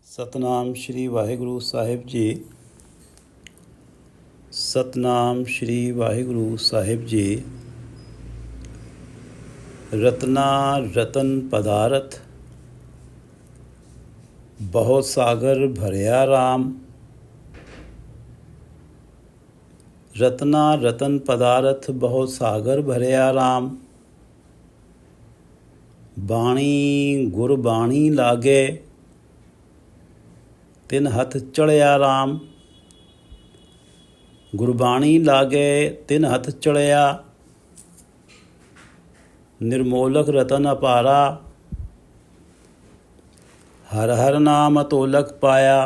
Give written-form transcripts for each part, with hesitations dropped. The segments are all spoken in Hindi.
सतनाम श्री वाहिगुरु साहिब जी। सतनाम श्री वाहिगुरु साहिब जी। रतना रतन पदारथ, बहुत सागर भरया राम। रतना रतन पदारथ, बहुत सागर भरया राम। बाणी गुरबाणी लागे, तिन हथ चढ़या राम। गुरबाणी लागे तिन हथ चढ़या, निर्मोलक रतन अपारा। हर हर नाम अतोलक पाया,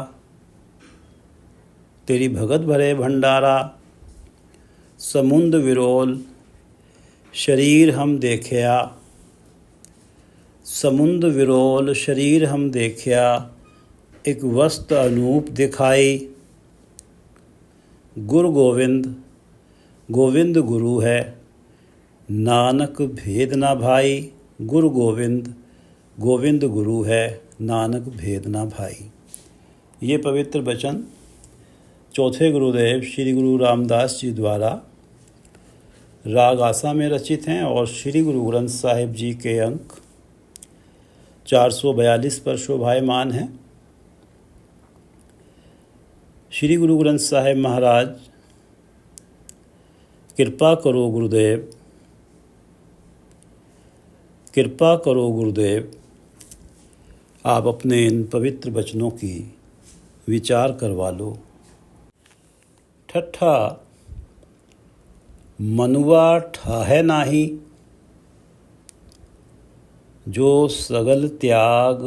तेरी भगत भरे भंडारा। समुंद विरोल शरीर हम देखया, समुंद विरोल शरीर हम देखया। एक वस्त अनूप दिखाई, गुरु गोविंद गोविंद गुरु है। नानक भेद ना भाई, गुरु गोविंद गोविंद गुरु है। नानक भेद ना भाई। ये पवित्र वचन चौथे गुरुदेव श्री गुरु रामदास जी द्वारा राग आसा में रचित हैं और श्री गुरु ग्रंथ साहिब जी के अंक 442 पर शोभायमान हैं। श्री गुरु ग्रंथ साहिब महाराज, कृपा करो गुरुदेव, कृपा करो गुरुदेव। आप अपने इन पवित्र वचनों की विचार करवा लो। ठट्ठा मनुआ ठाहे नाही, जो सगल त्याग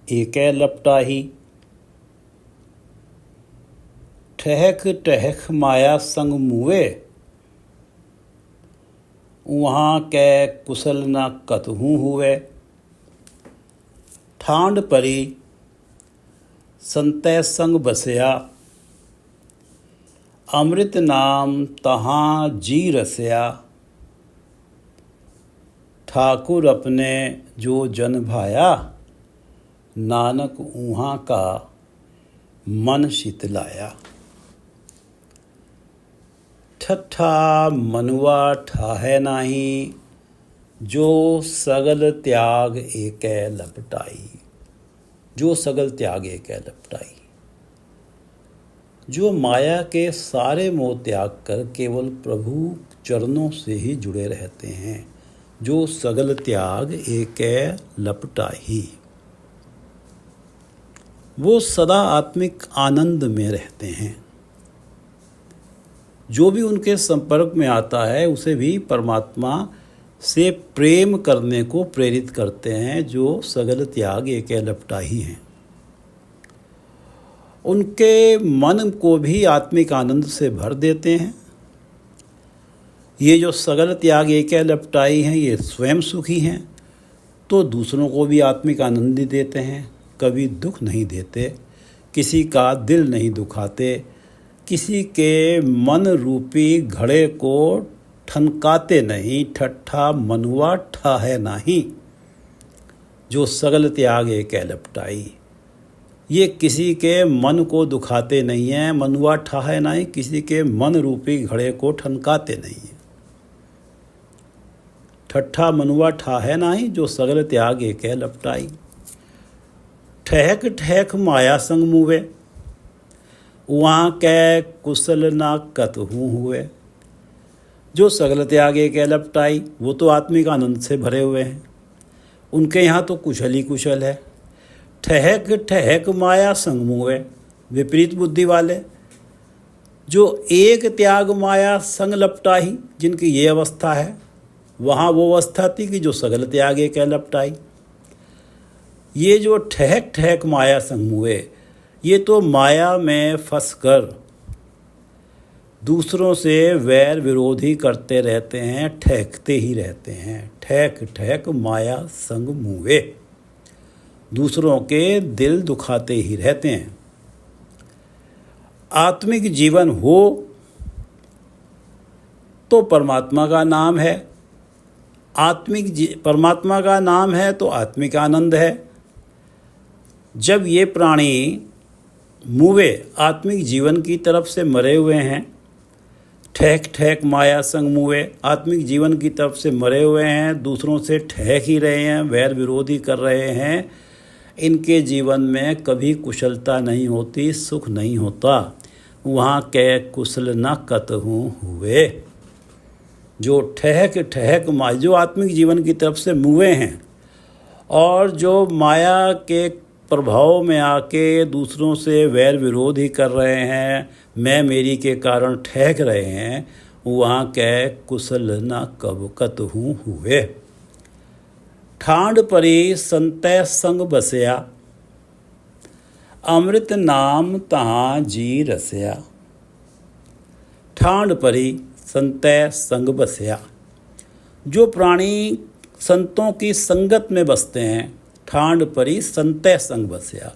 एकै लपटाही। ठहक ठहक माया संग मुए, वहाँ कै कुशल न कतहूँ हुए। ठांड परी संतै संग बसया, अमृत नाम तहाँ जी रसया। ठाकुर अपने जो जन भाया, नानक ऊहाँ का मन शीतलाया। ठट्ठा मनुआ ठाहे नाही, जो सगल त्याग एकै लपटाई। जो सगल त्याग एकै लपटाई, जो माया के सारे मोह त्याग कर केवल प्रभु चरणों से ही जुड़े रहते हैं। जो सगल त्याग एकै लपटाई, वो सदा आत्मिक आनंद में रहते हैं। जो भी उनके संपर्क में आता है उसे भी परमात्मा से प्रेम करने को प्रेरित करते हैं। जो सगल त्याग एकै लपटाही हैं, उनके मन को भी आत्मिक आनंद से भर देते हैं। ये जो सगल त्याग एकै लपटाई हैं, ये स्वयं सुखी हैं तो दूसरों को भी आत्मिक आनंद देते हैं। कभी दुख नहीं देते, किसी का दिल नहीं दुखाते, किसी के मन रूपी घड़े को ठनकाते नहीं। ठट्ठा मनुआ ठाहे नाही, जो सगल त्याग एकै लपटाई। ये किसी के मन को दुखाते नहीं हैं। मनुआ ठाहे नाही, किसी के मन रूपी घड़े को ठनकाते नहीं हैं। ठट्ठा मनुआ ठाहे नाही, जो सगल त्याग एकै लपटाई। ठहक ठहक माया संग मुवे, वहाँ कै कुशल ना कतहूँ हुए। जो सगल त्याग एकै लपटाई, वो तो आत्मिक आनंद से भरे हुए हैं। उनके यहाँ तो कुशल ही कुशल है। ठहक ठहक माया संग मुवे, विपरीत बुद्धि वाले जो एक त्याग माया संग लपटाही, जिनकी ये अवस्था है, वहाँ वो अवस्था थी कि जो सगल त्याग एकै लपटाई। ये जो ठहक ठहक माया संग मुवे, ये तो माया में फंसकर दूसरों से वैर विरोध ही करते रहते हैं, ठहकते ही रहते हैं। ठहक ठहक माया संग मुवे, दूसरों के दिल दुखाते ही रहते हैं। आत्मिक जीवन हो तो परमात्मा का नाम है। परमात्मा का नाम है तो आत्मिक आनंद है। जब ये प्राणी मुवे आत्मिक जीवन की तरफ से मरे हुए हैं, ठहक ठहक माया संग मुवे आत्मिक जीवन की तरफ से मरे हुए हैं, दूसरों से ठहक ही रहे हैं, वैर विरोध ही कर रहे हैं, इनके जीवन में कभी कुशलता नहीं होती, सुख नहीं होता। वहाँ कै कुशल न कतहु हुए। जो ठहक ठहक माया, जो आत्मिक जीवन की तरफ से मुए हैं और जो माया के प्रभाव में आके दूसरों से वैर विरोध ही कर रहे हैं, मैं मेरी के कारण ठहक रहे हैं, वहाँ कै कुशल न कब कतहु हुए। ठांड परी संतै संग बसया, अमृत नाम तहाँ जी रसया। ठांड परी संतै संग बसया, जो प्राणी संतों की संगत में बसते हैं, ठांड परी संतै संग बसया,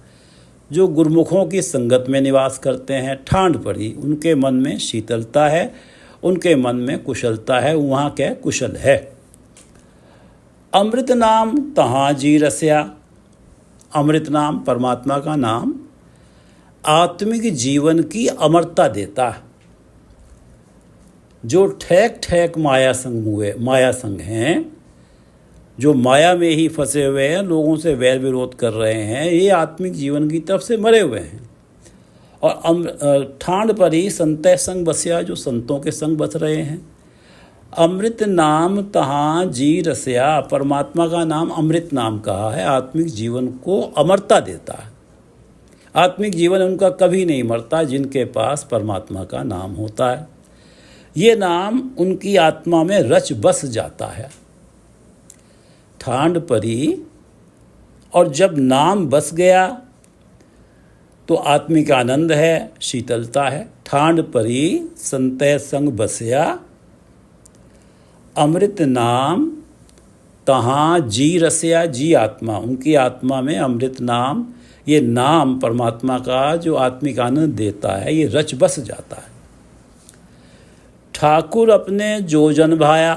जो गुरुमुखों की संगत में निवास करते हैं, ठांड परी, उनके मन में शीतलता है, उनके मन में कुशलता है, वहाँ क्या कुशल है। अमृत नाम तहाँ जी रसया, अमृत नाम परमात्मा का नाम आत्मिक जीवन की अमरता देता है। जो ठहक ठहक माया संग हुए, माया संग हैं, जो माया में ही फंसे हुए हैं, लोगों से वैर विरोध कर रहे हैं, ये आत्मिक जीवन की तरफ से मरे हुए हैं। और ठांड पर ही संतै संग बसया, जो संतों के संग बस रहे हैं। अमृत नाम तहाँ जी रसया, परमात्मा का नाम अमृत नाम कहा है, आत्मिक जीवन को अमरता देता है। आत्मिक जीवन उनका कभी नहीं मरता जिनके पास परमात्मा का नाम होता है। ये नाम उनकी आत्मा में रच बस जाता है। ठांड परी, और जब नाम बस गया तो आत्मिक आनंद है, शीतलता है। ठांड परी संतै संग बसया, अमृत नाम तहाँ जी रसया, जी आत्मा, उनकी आत्मा में अमृत नाम, ये नाम परमात्मा का जो आत्मिक आनंद देता है, ये रच बस जाता है। ठाकुर अपने जो जन भाया,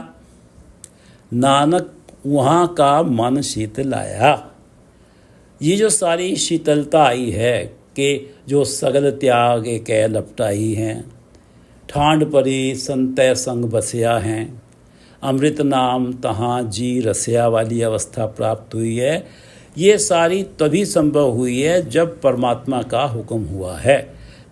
नानक वहाँ का मन शीतलाया। ये जो सारी शीतलता आई है कि जो सगल त्याग कै लपटाई हैं, ठांड परी संतै संग बसया हैं, अमृत नाम तहाँ जी रसया वाली अवस्था प्राप्त हुई है, ये सारी तभी संभव हुई है जब परमात्मा का हुक्म हुआ है।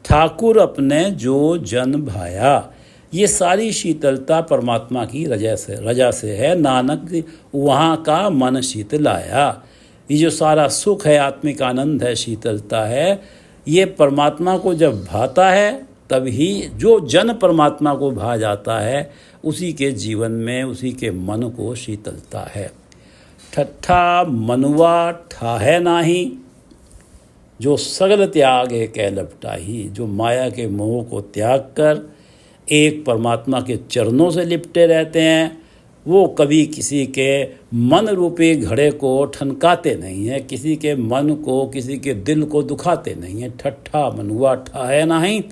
ठाकुर अपने जो जन भाया, ये सारी शीतलता परमात्मा की रजा से है। नानक वहाँ का मन शीतलाया, ये जो सारा सुख है, आत्मिक आनंद है, शीतलता है, ये परमात्मा को जब भाता है तभी जो जन परमात्मा को भा जाता है, उसी के जीवन में, उसी के मन को शीतलता है। ठट्ठा मनुआ ठाहे नाही, जो सगल त्याग कै लपटाही, जो माया के मोह को त्याग कर एक परमात्मा के चरणों से लिपटे रहते हैं, वो कभी किसी के मन रूपी घड़े को ठनकाते नहीं हैं, किसी के मन को, किसी के दिल को दुखाते नहीं हैं। ठट्ठा मनुआ ठाहे नाही,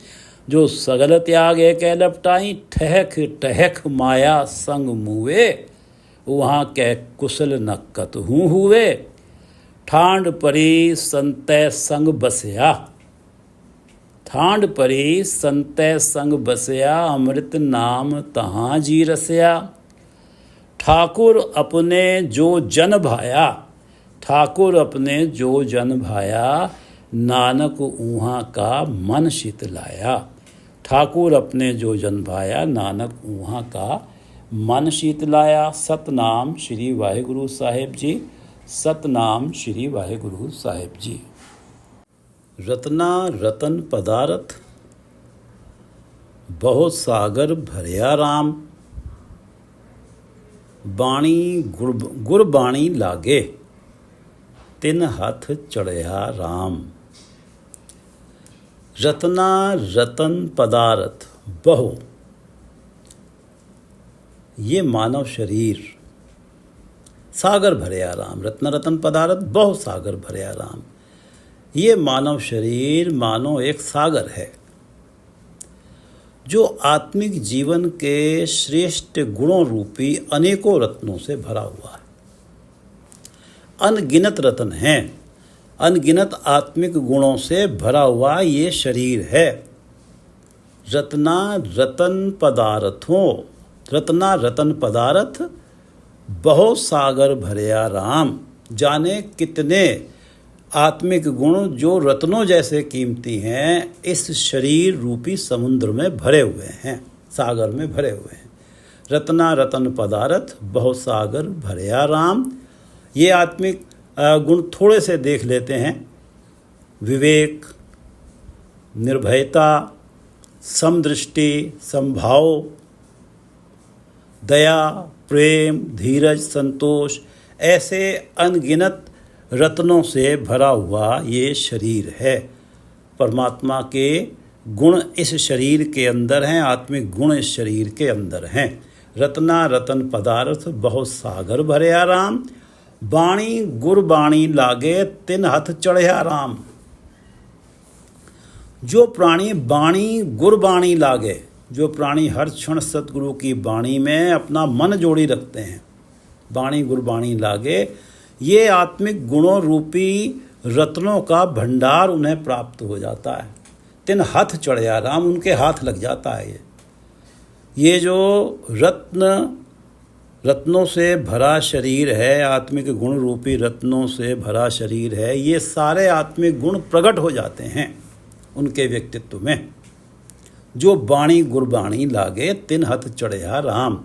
जो सगल त्याग कै लपटाई, ठहक ठहक माया संग मुवे, वहाँ कै कुशल न कतहु हुए। ठांड परी संतै संग बसया, ठांड परी संतै संग बसया, अमृत नाम तहाँ जी रसया। ठाकुर अपने जो जन भाया, ठाकुर अपने जो जन भाया, नानक ऊहाँ का मन शीतलाया। ठाकुर अपने जो जन भाया, नानक ऊहाँ का मन शीतलाया। सतनाम श्री वाहिगुरु साहेब जी, सतनाम श्री वाहिगुरु साहेब जी। रतना रतन पदारथ, बहुत सागर भरिया राम। बाणी गुर बाणी लागे, तिन हाथ चढ़या राम। रतना रतन पदारथ बहु, ये मानव शरीर सागर भरिया राम। रत्न रतन पदारथ बहु सागर भरिया राम। ये मानव शरीर मानो एक सागर है जो आत्मिक जीवन के श्रेष्ठ गुणों रूपी अनेकों रत्नों से भरा हुआ है। अनगिनत रत्न हैं अनगिनत आत्मिक गुणों से भरा हुआ ये शरीर है। रत्ना रतन पदार्थ बहु सागर भरया राम। जाने कितने आत्मिक गुण जो रत्नों जैसे कीमती हैं इस शरीर रूपी समुद्र में भरे हुए हैं, सागर में भरे हुए हैं। रत्ना रतन पदार्थ बहु सागर भरया राम। ये आत्मिक गुण थोड़े से देख लेते हैं। विवेक, निर्भयता, समदृष्टि, समभाव, दया, प्रेम, धीरज, संतोष, ऐसे अनगिनत रत्नों से भरा हुआ ये शरीर है। परमात्मा के गुण इस शरीर के अंदर हैं, आत्मिक गुण इस शरीर के अंदर हैं। रत्ना रतन पदार्थ बहु सागर भरया राम। बाणी गुरबाणी लागे तिन हथ चढ़या राम। जो प्राणी बाणी गुरबाणी लागे, जो प्राणी हर क्षण सतगुरु की बाणी में अपना मन जोड़ी रखते हैं, बाणी गुरबाणी लागे, ये आत्मिक गुणों रूपी रत्नों का भंडार उन्हें प्राप्त हो जाता है। तिन हाथ चढ़या राम, उनके हाथ लग जाता है। ये जो रत्नों से भरा शरीर है, आत्मिक गुण रूपी रत्नों से भरा शरीर है, ये सारे आत्मिक गुण प्रकट हो जाते हैं उनके व्यक्तित्व में। जो बाणी गुरबाणी लागे तिन हथ चढ़या राम।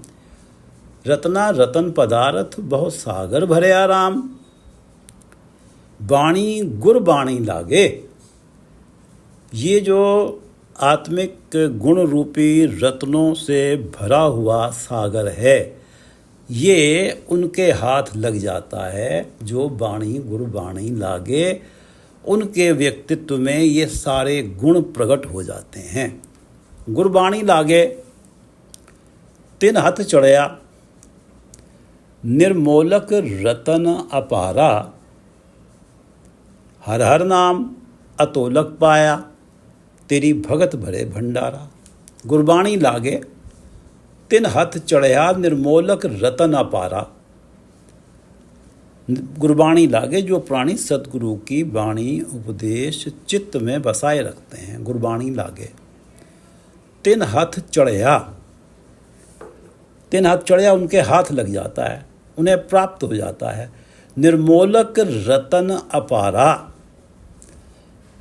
रत्ना रतन पदार्थ बहु सागर भरया राम। बाणी गुरबाणी लागे, ये जो आत्मिक गुण रूपी रत्नों से भरा हुआ सागर है, ये उनके हाथ लग जाता है। जो बाणी गुरबाणी लागे, उनके व्यक्तित्व में ये सारे गुण प्रकट हो जाते हैं। गुरबाणी लागे तिन हथ चढ़या। निर्मोलक रतन अपारा। हर हर नाम अतोलक पाया। तेरी भगत भरे भंडारा। गुरबाणी लागे तिन हथ चढ़या। निर्मोलक रतन अपारा। गुरबाणी लागे, जो प्राणी सतगुरु की वाणी उपदेश चित्त में बसाए रखते हैं। गुरबाणी लागे तिन हाथ चढ़या। तिन हाथ चढ़या, उनके हाथ लग जाता है, उन्हें प्राप्त हो जाता है। निर्मोलक रतन अपारा।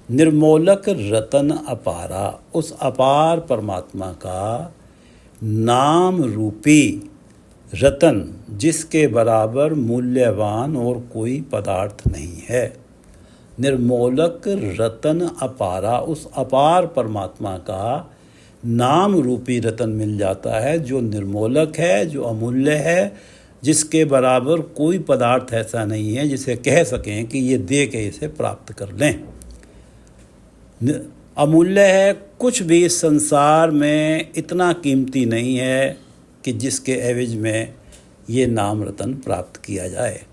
निर्मोलक रतन अपारा, उस अपार परमात्मा का नाम रूपी रतन, जिसके बराबर मूल्यवान और कोई पदार्थ नहीं है। निर्मोलक रतन अपारा, उस अपार परमात्मा का नाम रूपी रतन मिल जाता है, जो निर्मोलक है, जो अमूल्य है, जिसके बराबर कोई पदार्थ ऐसा नहीं है जिसे कह सकें कि ये दे के इसे प्राप्त कर लें। अमूल्य है, कुछ भी संसार में इतना कीमती नहीं है कि जिसके एवज में ये नाम रतन प्राप्त किया जाए।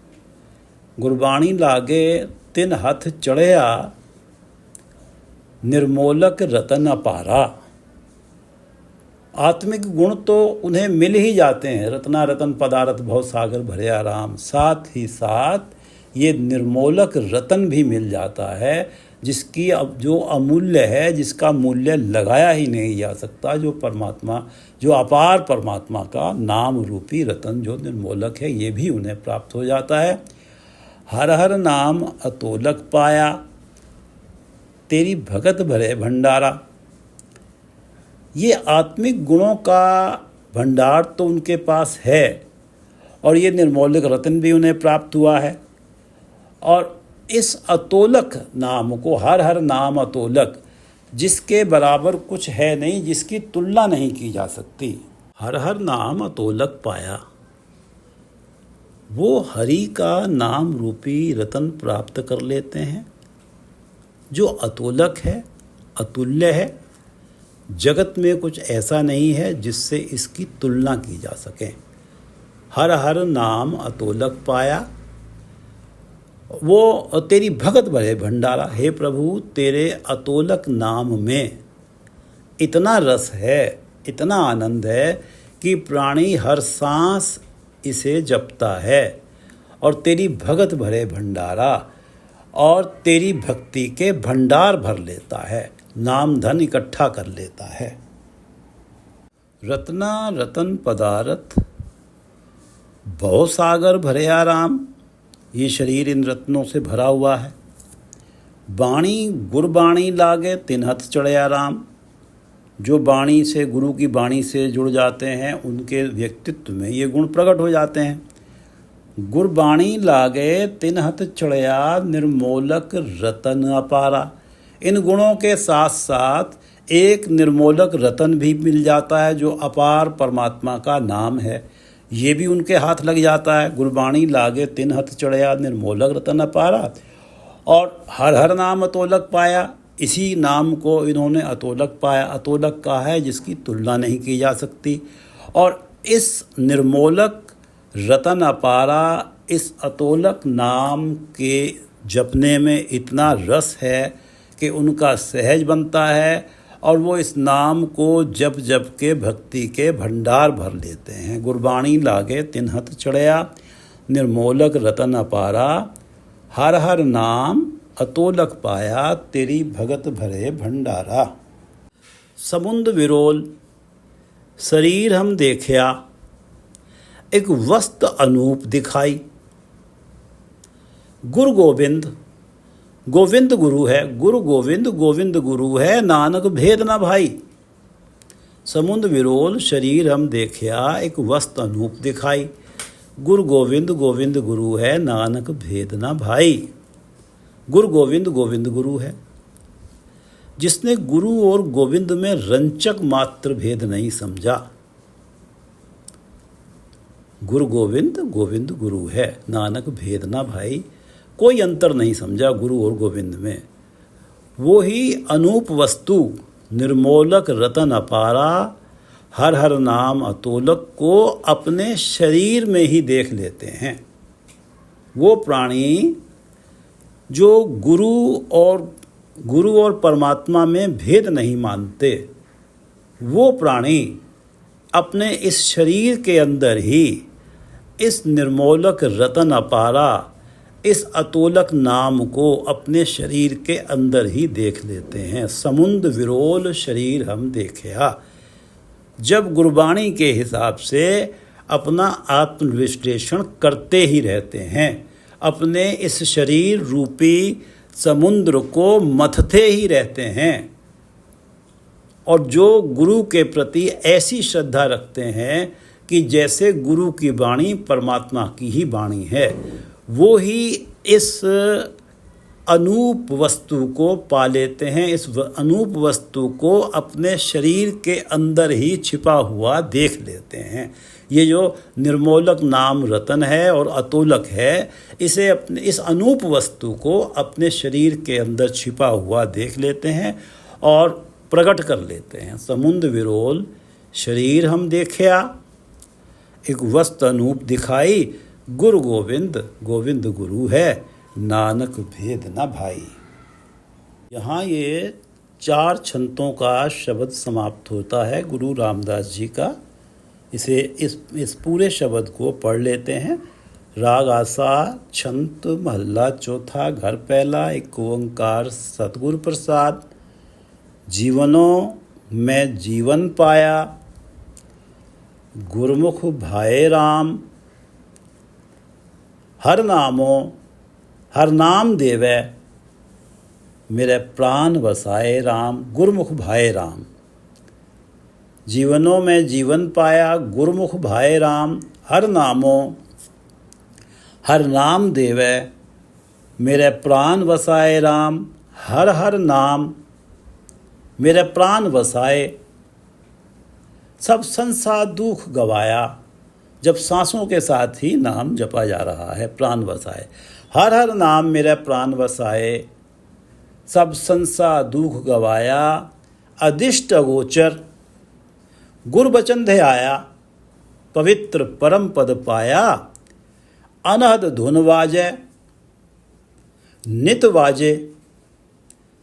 गुरबाणी लागे तिन हथ चढ़या। निर्मोलक रतन अपारा। आत्मिक गुण तो उन्हें मिल ही जाते हैं। रत्ना रतन पदार्थ बहु सागर भरया राम। साथ ही साथ ये निर्मोलक रतन भी मिल जाता है, जिसकी अब जो अमूल्य है, जिसका मूल्य लगाया ही नहीं जा सकता। जो परमात्मा, जो अपार परमात्मा का नाम रूपी रतन जो निर्मोलक है, ये भी उन्हें प्राप्त हो जाता है। हर हर नाम अतोलक पाया। तेरी भगत भरे भंडारा। ये आत्मिक गुणों का भंडार तो उनके पास है, और ये निर्मोलक रतन भी उन्हें प्राप्त हुआ है। और इस अतोलक नाम को, हर हर नाम अतोलक, जिसके बराबर कुछ है नहीं, जिसकी तुलना नहीं की जा सकती। हर हर नाम अतोलक पाया। वो हरि का नाम रूपी रतन प्राप्त कर लेते हैं, जो अतोलक है, अतुल्य है। जगत में कुछ ऐसा नहीं है जिससे इसकी तुलना की जा सके। हर हर नाम अतोलक पाया। वो तेरी भगत भरे भंडारा। हे प्रभु, तेरे अतोलक नाम में इतना रस है, इतना आनंद है कि प्राणी हर सांस इसे जपता है। और तेरी भगत भरे भंडारा, और तेरी भक्ति के भंडार भर लेता है, नाम धन इकट्ठा कर लेता है। रत्ना रतन पदारथ बहु सागर भरे आराम, ये शरीर इन रत्नों से भरा हुआ है। बाणी गुरबाणी लागे तिन्हत चढ़या राम, जो बाणी से, गुरु की बाणी से जुड़ जाते हैं उनके व्यक्तित्व में ये गुण प्रकट हो जाते हैं। गुरबाणी लागे तिन्हत चढ़या निर्मोलक रतन अपारा, इन गुणों के साथ साथ एक निर्मोलक रतन भी मिल जाता है जो अपार परमात्मा का नाम है, ये भी उनके हाथ लग जाता है। गुरबाणी लागे तिन्हत चढ़या निर्मोलक रतन अपारा, और हर हर नाम अतोलक पाया, इसी नाम को इन्होंने अतोलक पाया। अतोलक का है जिसकी तुलना नहीं की जा सकती। और इस निर्मोलक रतन अपारा, इस अतोलक नाम के जपने में इतना रस है कि उनका सहज बनता है और वो इस नाम को जप जप के भक्ति के भंडार भर लेते हैं। गुरबाणी लागे तिन्हत चढ़या निर्मोलक रतन अपारा, हर हर नाम अतोलक पाया, तेरी भगत भरे भंडारा। समुंद विरोल शरीर हम देखया, एक वस्त अनूप दिखाई। गुरु गोविंद, गोविंद गुरु है, गुरु गोविंद गोविंद गुरु है, नानक भेद न भाई। समुंद विरोल शरीर हम देखया, एक वस्त अनूप दिखाई। गुरु गोविंद गोविंद गुरु है, नानक भेद न भाई। गुरु गोविंद गोविंद गुरु है, जिसने गुरु और गोविंद में रंचक मात्र भेद नहीं समझा। गुरु गोविंद गोविंद गुरु है, नानक भेद ना भाई, कोई अंतर नहीं समझा गुरु और गोविंद में। वो ही अनूप वस्तु निर्मोलक रतन अपारा, हर हर नाम अतोलक को अपने शरीर में ही देख लेते हैं। वो प्राणी जो गुरु और परमात्मा में भेद नहीं मानते, वो प्राणी अपने इस शरीर के अंदर ही इस निर्मोलक रतन अपारा, इस अतोलक नाम को अपने शरीर के अंदर ही देख लेते हैं। समुंद विरोल शरीर हम देखया, जब गुरबाणी के हिसाब से अपना आत्मविश्लेषण करते ही रहते हैं, अपने इस शरीर रूपी समुद्र को मथते ही रहते हैं, और जो गुरु के प्रति ऐसी श्रद्धा रखते हैं कि जैसे गुरु की वाणी परमात्मा की ही वाणी है, वो ही इस अनूप वस्तु को पा लेते हैं, इस अनूप वस्तु को अपने शरीर के अंदर ही छिपा हुआ देख लेते हैं। ये जो निर्मोलक नाम रतन है और अतोलक है, इसे अपने इस अनूप वस्तु को अपने शरीर के अंदर छिपा हुआ देख लेते हैं और प्रकट कर लेते हैं। समुंद विरोल शरीर हम देखया, एक वस्त अनूप दिखाई। गुरु गोविंद गोविंद गुरु है, नानक भेद न भाई। यहाँ ये 4 छंतों का शब्द समाप्त होता है गुरु रामदास जी का। इसे इस पूरे शब्द को पढ़ लेते हैं। राग आसा छंत महला चौथा घर पहला, एक ओंकार सतगुरु प्रसाद। जीवनों में जीवन पाया, गुरमुख भाए राम। हर नाम देवे, मेरे प्राण वसाए राम। गुरमुख भाए राम, जीवनों में जीवन पाया, गुरमुख भाए राम। हर नाम देवे, मेरे प्राण वसाए राम। हर नाम मेरे प्राण वसाए। सब संसार दुख गवाया, जब सांसों के साथ ही नाम जपा जा रहा है, प्राण वसाए। हर नाम मेरा प्राण वसाए। सब संसार दुख गवाया, अदिष्ट अगोचर। गुर बचन ध्याया, पवित्र परम पद पाया। अनहद धुन वाजे, नित वाजे।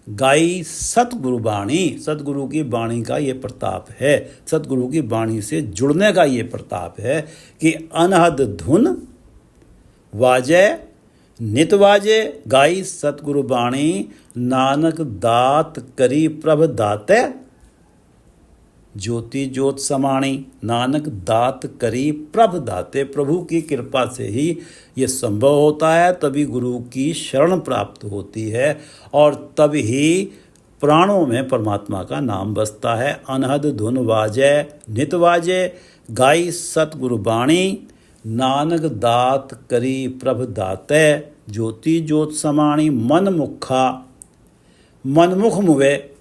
गाई सतगुरु बाणी, सतगुरु की बाणी का ये प्रताप है, सतगुरु की बाणी से जुड़ने का ये प्रताप है कि अनहद धुन वाजय नित वाजे गाई सतगुरु बाणी, नानक दात करी प्रभ दाते। ज्योति ज्योत समाणी, नानक दात करी प्रभ दाते। प्रभु की कृपा से ही ये संभव होता है, तभी गुरु की शरण प्राप्त होती है और तभी प्राणों में परमात्मा का नाम बसता है। अनहद धुन वाजे नित वाजे गाई सतगुरु बाणी, नानक दात करी प्रभ दाते। ज्योति ज्योत समाणी मन मुखा, मनमुख मुवे।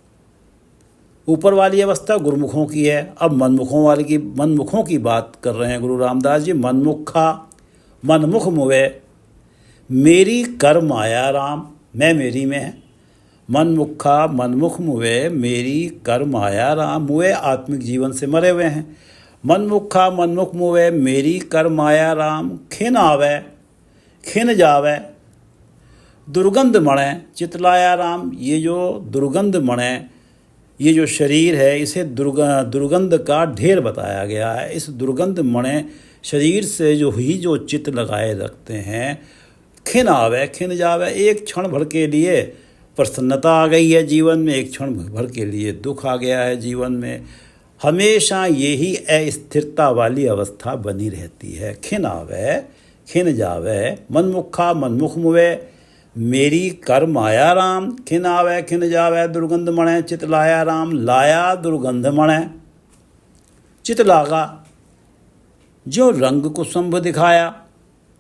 ऊपर वाली अवस्था गुरुमुखों की है, अब मनमुखों की बात कर रहे हैं गुरु रामदास जी। मनमुखा मनमुख मुवे, मेरी कर माया राम, मैं मेरी में है। मनमुखा मनमुख मुवे, मेरी कर माया राम। मुवे आत्मिक जीवन से मरे हुए हैं। मनमुखा मनमुख मुवे, मेरी कर माया राम। खिन आवे खिन जावे, दुर्गंध मणे चितलाया राम। ये जो दुर्गंध मणे, ये जो शरीर है, इसे दुर्गंध का ढेर बताया गया है। इस दुर्गंध मणे शरीर से जो चित लगाए रखते हैं। खिन आवे खिन जावे, एक क्षण भर के लिए प्रसन्नता आ गई है जीवन में, एक क्षण भर के लिए दुख आ गया है जीवन में। हमेशा यही अस्थिरता वाली अवस्था बनी रहती है। खिन आवे खिन जावे, मनमुखा मनमुख मुवे, मेरी कर माया राम। खिन आवे खिन जावे, दुर्गंध मणे चित लाया राम। लाया दुर्गंध मणे चित लागा, जो रंग कुसुम्भ दिखाया।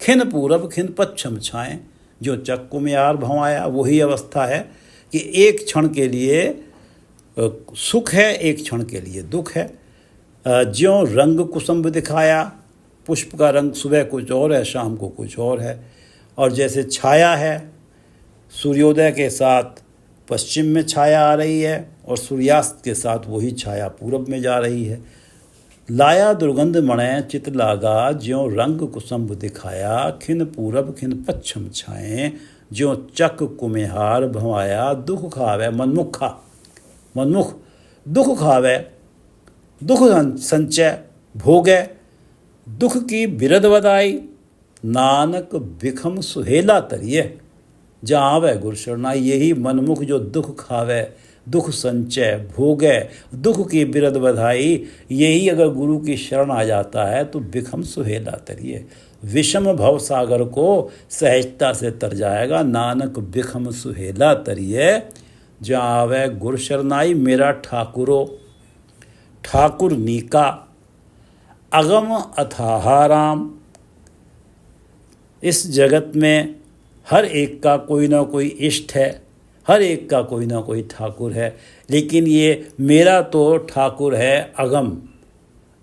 खिन पूरब खिन पश्चिम छाएं, जो चक्कु में यार भंवाया। वही अवस्था है कि एक क्षण के लिए सुख है, एक क्षण के लिए दुख है। ज्यों रंग कुसुम्भ दिखाया, पुष्प का रंग सुबह कुछ और है, शाम को कुछ और है। और जैसे छाया है, सूर्योदय के साथ पश्चिम में छाया आ रही है और सूर्यास्त के साथ वही छाया पूरब में जा रही है। लाया दुर्गंध मणे चित लागा, ज्यों रंग कुसुम्भ दिखाया। खिन पूरब खिन पश्चिम छाएं, ज्यों चक कुम्हार भंवाया। दुख खावे मनमुखा मनमुख, दुख खावे दुख संचय भोगे। दुख की बिरद बदाई, नानक बिखम सुहेला तरिए। जहाँ आवे गुरु शरणाई, यही मनमुख जो दुख खावे, दुख संचय भोगे, दुख की बिरद बधाई, यही अगर गुरु की शरण आ जाता है तो बिखम सुहेला तरिए। विषम भव सागर को सहजता से तर जाएगा। नानक बिखम सुहेला तरिए, जहाँ आवे गुरु शरणाई। मेरा ठाकुरो ठाकुर नीका, अगम अथाहा राम। इस जगत में हर एक का कोई ना कोई इष्ट है, हर एक का कोई ना कोई ठाकुर है, लेकिन ये मेरा तो ठाकुर है अगम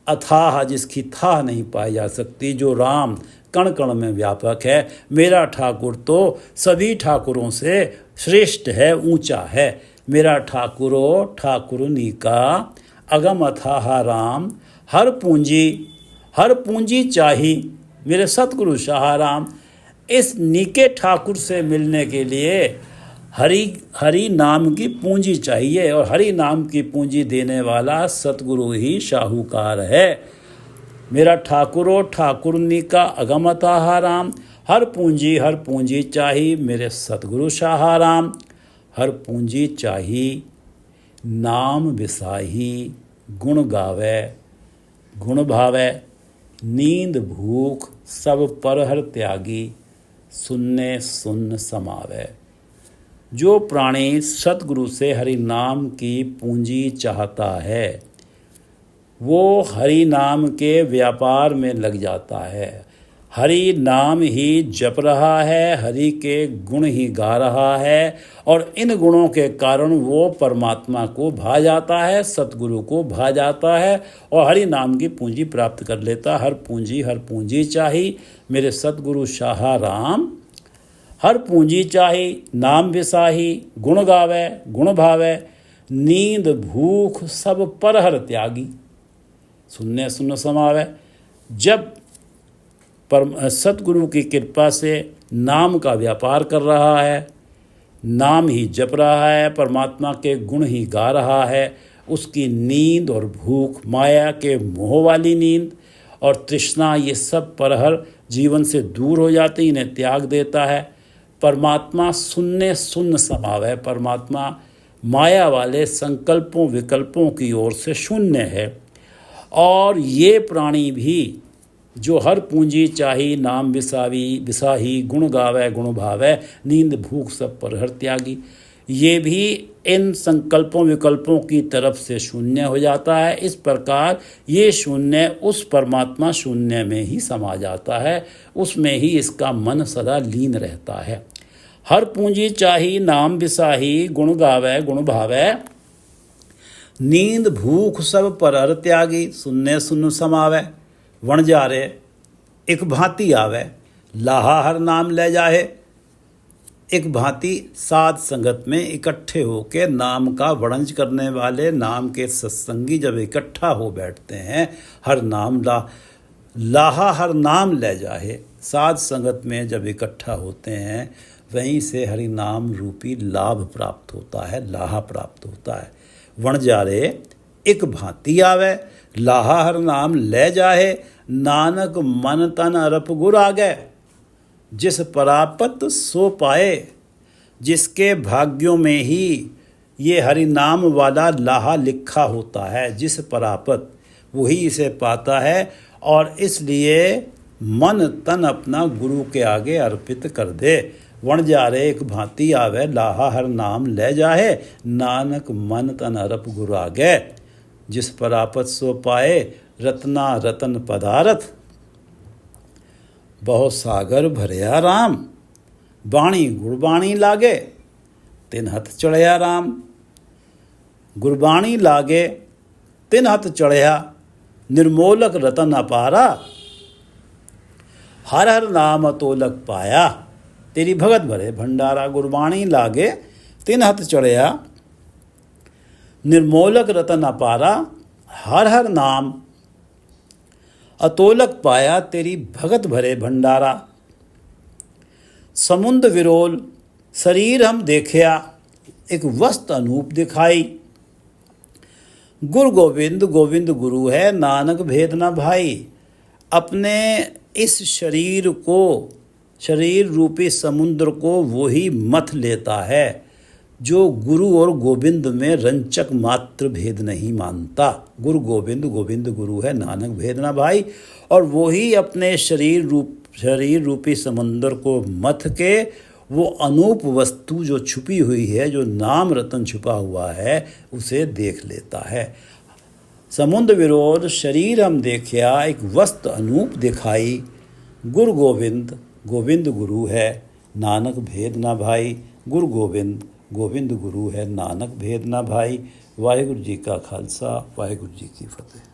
अथाह, जिसकी थाह नहीं पाई जा सकती, जो राम कण कण में व्यापक है। मेरा ठाकुर तो सभी ठाकुरों से श्रेष्ठ है, ऊंचा है। मेरा ठाकुरो ठाकुरनी का, अगम अथाह राम। हर पूंजी चाही, मेरे सतगुरु शाह राम। इस नीके ठाकुर से मिलने के लिए हरि नाम की पूंजी चाहिए, और हरि नाम की पूंजी देने वाला सतगुरु ही शाहूकार है। मेरा ठाकुरो ठाकुरनी का अगमता राम। हर पूंजी चाही, मेरे सतगुरु शाह राम। हर पूंजी चाही, नाम बिसाही। गुण गावे गुण भावे, नींद भूख सब परहर त्यागी। सुन्ने सुन्न समावे। जो प्राणी सतगुरु से हरि नाम की पूंजी चाहता है, वो हरि नाम के व्यापार में लग जाता है। हरि नाम ही जप रहा है, हरि के गुण ही गा रहा है, और इन गुणों के कारण वो परमात्मा को भा जाता है, सतगुरु को भा जाता है, और हरि नाम की पूंजी प्राप्त कर लेता। हर पूंजी चाही, मेरे सतगुरु शाह राम। हर पूंजी चाही, नाम बिसाही। गुण गावे गुण भावे, नींद भूख सब परहर त्यागी। सुनने सुन समावे। जब सतगुरु की कृपा से नाम का व्यापार कर रहा है, नाम ही जप रहा है, परमात्मा के गुण ही गा रहा है, उसकी नींद और भूख, माया के मोह वाली नींद और तृष्णा, ये सब परहर जीवन से दूर हो जाते, इन्हें त्याग देता है। परमात्मा शून्य शून्य समावै। परमात्मा माया वाले संकल्पों विकल्पों की ओर से शून्य है। और ये प्राणी भी जो हर पूंजी चाही नाम बिसाही गुण गावै गुण भावै नींद भूख सब पर हर त्यागी, ये भी इन संकल्पों विकल्पों की तरफ से शून्य हो जाता है। इस प्रकार ये शून्य उस परमात्मा शून्य में ही समा जाता है, उसमें ही इसका मन सदा लीन रहता है। हर पूंजी चाही नाम बिसाही गुण गावै गुण भावै नींद भूख सब पर हर त्यागी, शून्य शून्य समावै वणजारे एक भांति आवे लाहा हर नाम ले जाहे। एक भांति साध संगत में इकट्ठे होकर नाम का वणज करने वाले नाम के सत्संगी जब इकट्ठा हो बैठते हैं, हर नाम लाहा हर नाम ले जाहे। साध संगत में जब इकट्ठा होते हैं वहीं से हरि नाम रूपी लाभ प्राप्त होता है, लाहा प्राप्त होता है। वणजारे एक भांति आवे लाहा हर नाम ले जाहे नानक मन तन अरप गुर आगे। जिस परापत सो पाए, जिसके भाग्यों में ही ये हरि नाम वाला लाहा लिखा होता है, जिस परापत वही इसे पाता है। और इसलिए मन तन अपना गुरु के आगे अर्पित कर दे। वणजारे एक भांति आवे लाहा हर नाम ले जाहे नानक मन तन अरप गुरु आगे। जिस परापत सो पाए रत्ना रतन पदारथ बहु सागर भरया राम। बाणी गुरबाणी लागे तिन हथ चढ़या राम। गुरबाणी लागे तिन हथ चढ़या निर्मोलक रतन अपारा। हर हर नाम अतोलक पाया तेरी भगत भरे भंडारा। गुरबाणी लागे तिन हथ चढ़या निर्मोलक रतन अपारा। हर हर नाम अतोलक पाया तेरी भगत भरे भंडारा। समुंद विरोल शरीर हम देखया एक वस्त अनूप दिखाई। गुरु गोविंद गोविंद गुरु है नानक भेद न भाई। अपने इस शरीर को, शरीर रूपी समुद्र को वही मथ लेता है जो गुरु और गोविंद में रंचक मात्र भेद नहीं मानता। गुरु गोविंद गोविंद गुरु है नानक भेद ना भाई। और वही अपने शरीर रूपी समंदर को मथ के वो अनूप वस्तु जो छुपी हुई है, जो नाम रतन छुपा हुआ है, उसे देख लेता है। समुद्र विरोध शरीर हम देखया एक वस्त अनूप दिखाई। गुरु गोविंद गोविंद गुरु है नानक भेद ना भाई। गुरु गोविंद गोविंद गुरु है नानक भेद ना भाई। वाहिगुरु जी का खालसा वाहिगुरु जी की फतेह।